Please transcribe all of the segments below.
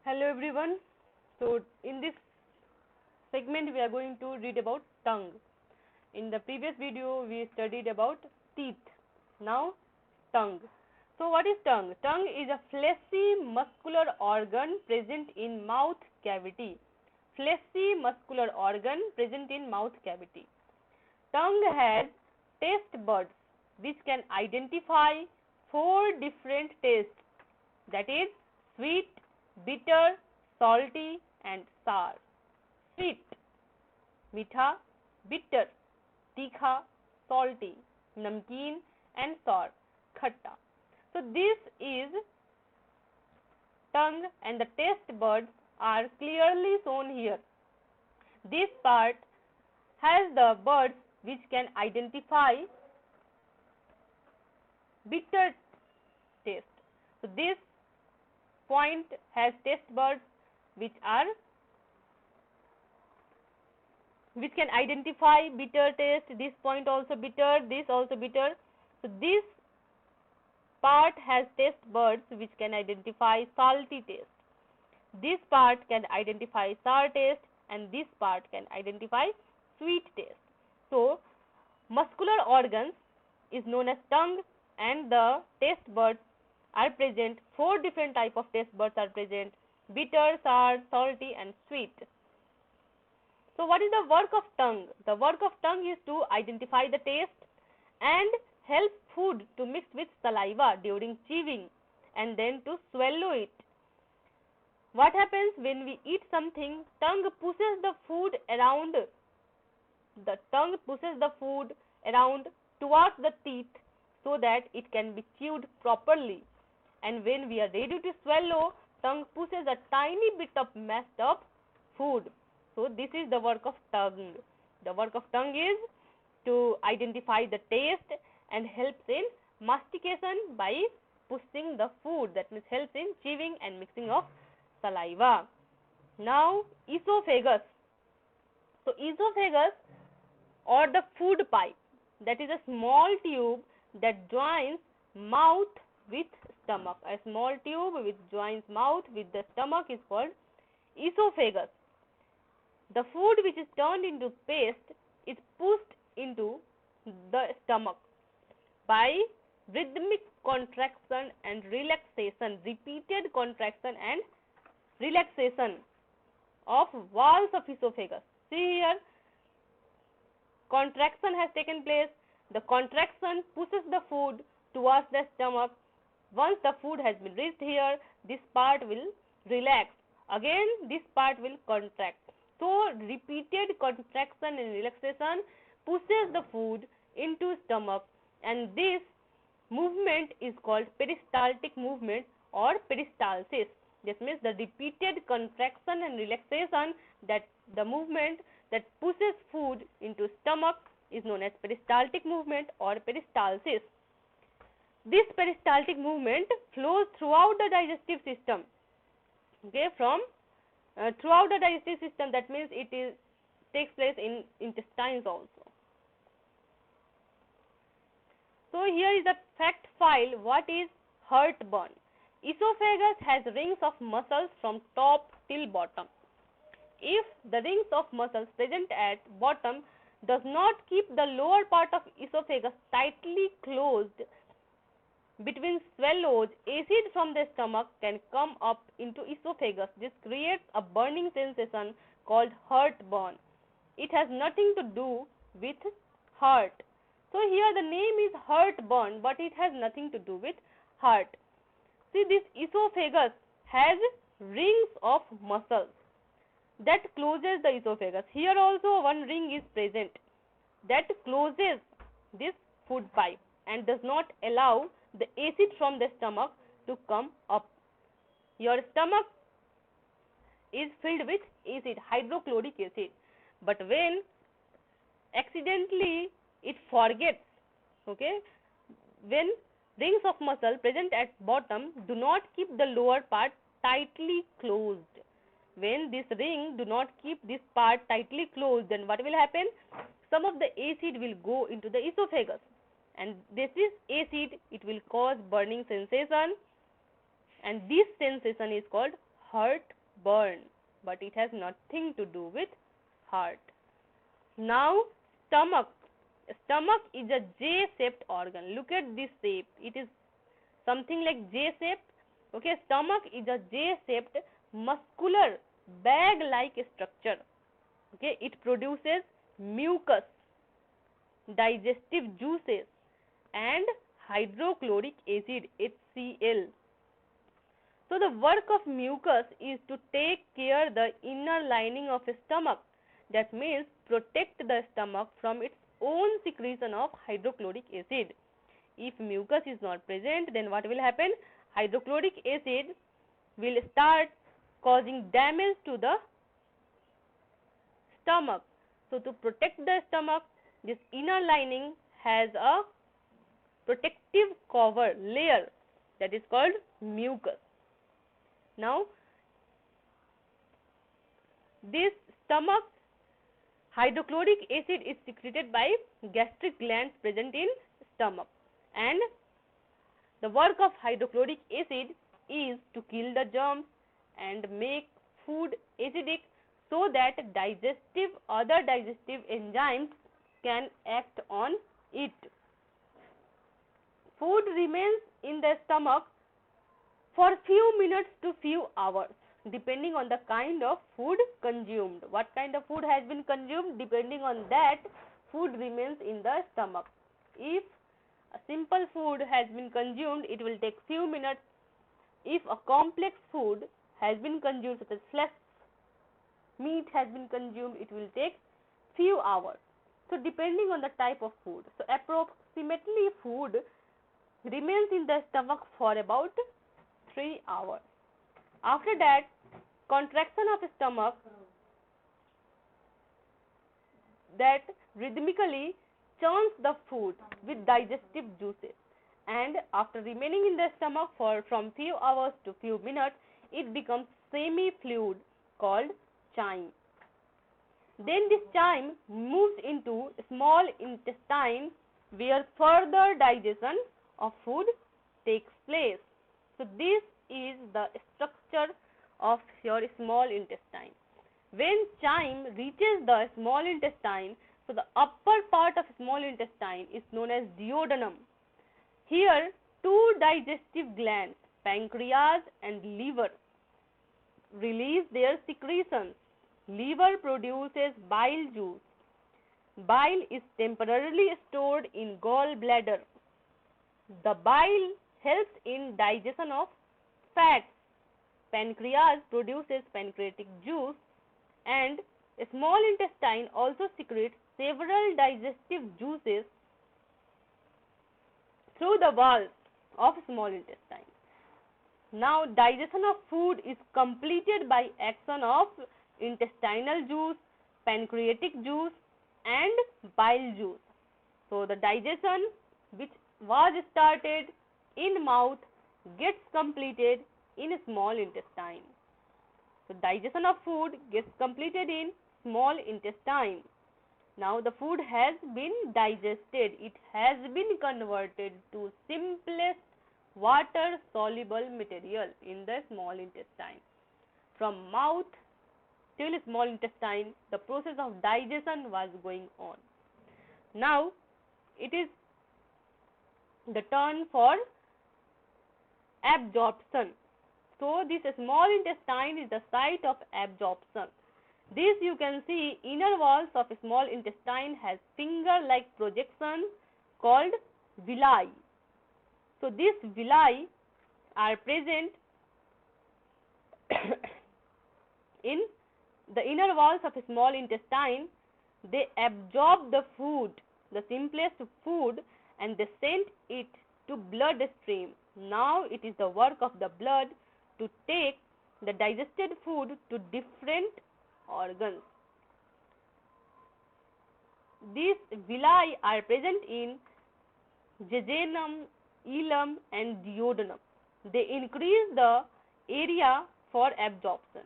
Hello everyone. So in this segment we are going to read about tongue. In the previous video we studied about teeth. Now tongue. So what is tongue? Tongue is a fleshy muscular organ present in mouth cavity. Fleshy muscular organ present in mouth cavity. Tongue has taste buds which can identify 4 different tastes, that is sweet, bitter, salty and sour. Sweet, मीठा, bitter, तीखा, salty, namkeen and sour, खट्टा. So this is tongue and the taste buds are clearly shown here. This part has the buds which can identify bitter taste. So this point has taste buds which can identify bitter taste. This point also bitter, this also bitter. So this part has taste buds which can identify salty taste. This part can identify sour taste and this part can identify sweet taste. So muscular organs is known as tongue and the taste buds are present. 4 different type of taste buds are present: bitter, sour, salty and sweet. So what is the work of tongue? The work of tongue is to identify the taste and help food to mix with saliva during chewing and then to swallow it. What happens when we eat something? Tongue pushes the food around towards the teeth so that it can be chewed properly. And when we are ready to swallow, tongue pushes a tiny bit of messed up food. So this is the work of tongue. The work of tongue is to identify the taste and helps in mastication by pushing the food, that means helps in chewing and mixing of saliva. Now esophagus. So esophagus or the food pipe, that is a small tube that joins mouth with stomach. A small tube which joins mouth with the stomach is called esophagus. The food which is turned into paste is pushed into the stomach by rhythmic contraction and relaxation, repeated contraction and relaxation of walls of esophagus. See here, contraction has taken place. The contraction pushes the food towards the stomach. Once the food has been reached here, this part will relax. Again, this part will contract. So, repeated contraction and relaxation pushes the food into stomach, and this movement is called peristaltic movement or peristalsis. This means the repeated contraction and relaxation, that the movement that pushes food into stomach is known as peristaltic movement or peristalsis. This peristaltic movement flows throughout the digestive system. Okay, from throughout the digestive system, that means it takes place in intestines also. So here is a fact file. What is heartburn? Esophagus has rings of muscles from top till bottom. If the rings of muscles present at bottom does not keep the lower part of esophagus tightly closed between swallows, acid from the stomach can come up into esophagus. This creates a burning sensation called heartburn. It has nothing to do with heart. So here the name is heartburn, but it has nothing to do with heart. See, this esophagus has rings of muscles that closes the esophagus. Here also one ring is present that closes this food pipe and does not allow the acid from the stomach to come up. Your stomach is filled with acid, hydrochloric acid, but when accidentally it forgets, okay, when rings of muscle present at bottom do not keep the lower part tightly closed. When this ring do not keep this part tightly closed, then what will happen? Some of the acid will go into the esophagus, and this is acid, it will cause burning sensation, and this sensation is called heartburn. burn, but it has nothing to do with heart. Now, stomach. Stomach is a J-shaped organ. Look at this shape. It is something like J-shaped. Okay, stomach is a J-shaped muscular bag-like structure. Okay, it produces mucus, digestive juices, and hydrochloric acid HCl. So the work of mucus is to take care the inner lining of the stomach. That means protect the stomach from its own secretion of hydrochloric acid. If mucus is not present, then what will happen? Hydrochloric acid will start causing damage to the stomach. So to protect the stomach, this inner lining has a protective cover layer that is called mucus. Now, this stomach hydrochloric acid is secreted by gastric glands present in stomach, and the work of hydrochloric acid is to kill the germs and make food acidic so that other digestive enzymes can act on it. Food remains in the stomach for few minutes to few hours depending on the kind of food consumed. What kind of food has been consumed, depending on that, food remains in the stomach. If a simple food has been consumed, it will take few minutes. If a complex food has been consumed, such as flesh, meat has been consumed, it will take few hours. So depending on the type of food. So approximately food remains in the stomach for about 3 hours. After that, contraction of the stomach that rhythmically churns the food with digestive juices, and after remaining in the stomach for from few hours to few minutes, it becomes semi-fluid called chyme. Then this chyme moves into small intestine where further digestion of food takes place. So this is the structure of your small intestine. When chyme reaches the small intestine, so the upper part of small intestine is known as duodenum. Here, two digestive glands, pancreas and liver, release their secretions. Liver produces bile juice. Bile is temporarily stored in gallbladder. The bile helps in digestion of fats. Pancreas produces pancreatic juice, and small intestine also secretes several digestive juices through the walls of small intestine. Now, digestion of food is completed by action of intestinal juice, pancreatic juice, and bile juice. So, the digestion which was started in mouth gets completed in small intestine. So, digestion of food gets completed in small intestine. Now, the food has been digested. It has been converted to simplest water-soluble material in the small intestine. From mouth till small intestine, the process of digestion was going on. Now, it is the turn for absorption. So, this small intestine is the site of absorption. This you can see inner walls of small intestine has finger-like projection called villi. So, these villi are present in the inner walls of small intestine. They absorb the food, the simplest food, and they send it to bloodstream. Now, it is the work of the blood to take the digested food to different organs. These villi are present in jejunum, ileum, and duodenum. They increase the area for absorption.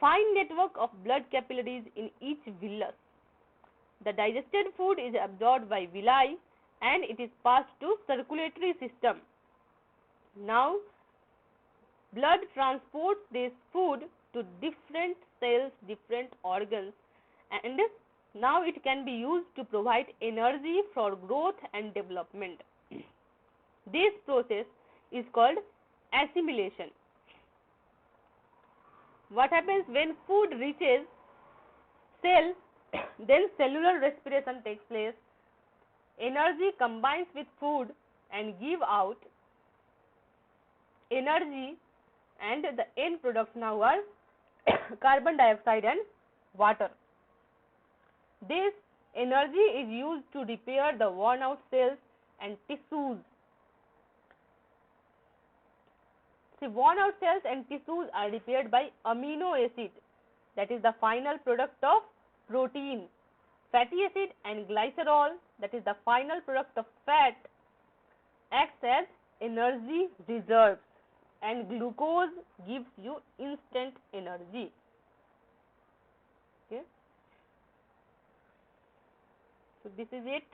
Fine network of blood capillaries in each villus. The digested food is absorbed by villi and it is passed to circulatory system. Now, blood transports this food to different cells, different organs, and now it can be used to provide energy for growth and development. This process is called assimilation. What happens when food reaches cell? Then cellular respiration takes place. Energy combines with food and give out energy, and the end products now are carbon dioxide and water. This energy is used to repair the worn out cells and tissues. See, worn out cells and tissues are repaired by amino acid, that is the final product of protein. Fatty acid and glycerol, that is the final product of fat, acts as energy reserves, and glucose gives you instant energy. Okay. So this is it.